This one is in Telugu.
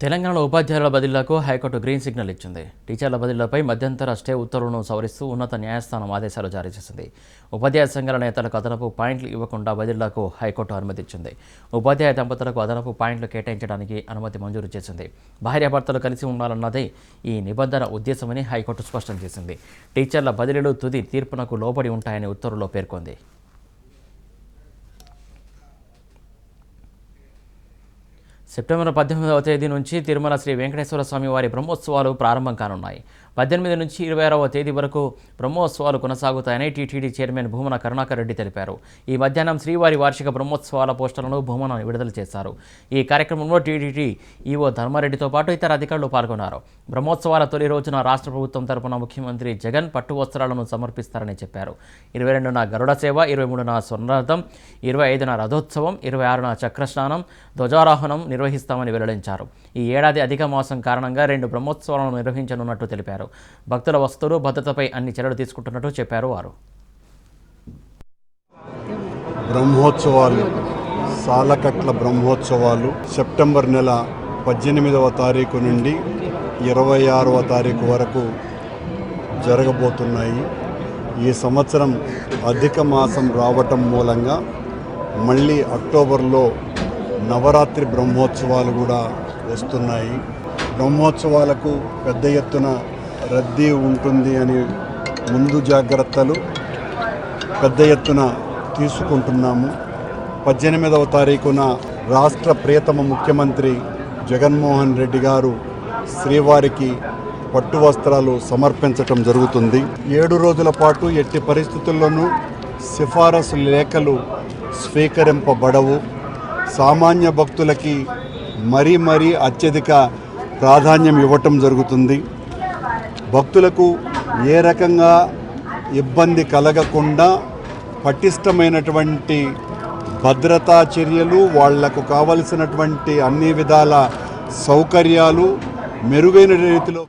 తెలంగాణలో ఉపాధ్యాయుల బదిలీలకు హైకోర్టు గ్రీన్ సిగ్నల్ ఇచ్చింది. టీచర్ల బదిలీలపై మధ్యంతర స్టే ఉత్తర్వులను సవరిస్తూ ఉన్నత న్యాయస్థానం ఆదేశాలు జారీ చేసింది. ఉపాధ్యాయ సంఘాల నేతలకు అదనపు పాయింట్లు ఇవ్వకుండా బదిలీలకు హైకోర్టు అనుమతిచ్చింది. ఉపాధ్యాయ దంపతులకు అదనపు పాయింట్లు కేటాయించడానికి అనుమతి మంజూరు చేసింది. భార్యాభర్తలు కలిసి ఉండాలన్నదే ఈ నిబంధన ఉద్దేశమని హైకోర్టు స్పష్టం చేసింది. టీచర్ల బదిలీలు తుది తీర్పునకు లోబడి ఉంటాయని ఉత్తర్వులో పేర్కొంది. సెప్టెంబర్ 18వ తేదీ నుంచి తిరుమల శ్రీ వెంకటేశ్వర స్వామి వారి బ్రహ్మోత్సవాలు ప్రారంభం కానున్నాయి. 18 నుంచి 26వ తేదీ వరకు బ్రహ్మోత్సవాలు కొనసాగుతాయని టీటీడీ చైర్మన్ భూమన కరుణాకర్ రెడ్డి తెలిపారు. ఈ మధ్యాహ్నం శ్రీవారి వార్షిక బ్రహ్మోత్సవాల పోస్టర్లను భూమన విడుదల చేశారు. ఈ కార్యక్రమంలో టీటీడీ ఈవో ధర్మారెడ్డితో పాటు ఇతర అధికారులు పాల్గొన్నారు. బ్రహ్మోత్సవాల తొలి రోజున రాష్ట్ర ప్రభుత్వం తరపున ముఖ్యమంత్రి జగన్ పట్టు వస్త్రాలను సమర్పిస్తారని చెప్పారు. 22న గరుడ సేవ, 23న స్వర్ణరథం, 25న రథోత్సవం, 26న చక్రస్నానం, ధ్వజారోహణం నిర్వహిస్తామని వెల్లడించారు. ఈ ఏడాది అధిక మాసం కారణంగా 2 బ్రహ్మోత్సవాలను నిర్వహించనున్నట్టు తెలిపారు. భక్తుల వస్తువులు భద్రతపై అన్ని చర్యలు తీసుకుంటున్నట్టు చెప్పారు. వారు బ్రహ్మోత్సవాలు సాలకట్ల బ్రహ్మోత్సవాలు సెప్టెంబర్ నెల 18వ తారీఖు నుండి 26వ తారీఖు వరకు జరగబోతున్నాయి. ఈ సంవత్సరం అధిక మాసం రావటం మూలంగా మళ్ళీ అక్టోబర్లో నవరాత్రి బ్రహ్మోత్సవాలు కూడా వస్తున్నాయి. బ్రహ్మోత్సవాలకు పెద్ద ఎత్తున రద్దీ ఉంటుంది అని ముందు జాగ్రత్తలు పెద్ద ఎత్తున తీసుకుంటున్నాము. 18వ తారీఖున రాష్ట్ర ప్రియతమ ముఖ్యమంత్రి జగన్మోహన్ రెడ్డి గారు శ్రీవారికి పట్టు వస్త్రాలు సమర్పించటం జరుగుతుంది. 7 రోజుల పాటు ఎట్టి పరిస్థితుల్లోనూ సిఫారసు లేఖలు స్వీకరింపబడవు. సామాన్య భక్తులకి మరీ అత్యధిక ప్రాధాన్యం ఇవ్వటం జరుగుతుంది. భక్తులకు ఏ రకంగా ఇబ్బంది కలగకుండా పటిష్టమైనటువంటి భద్రతా చర్యలు, వాళ్లకు కావలసినటువంటి అన్ని విధాల సౌకర్యాలు మెరుగైన రీతిలో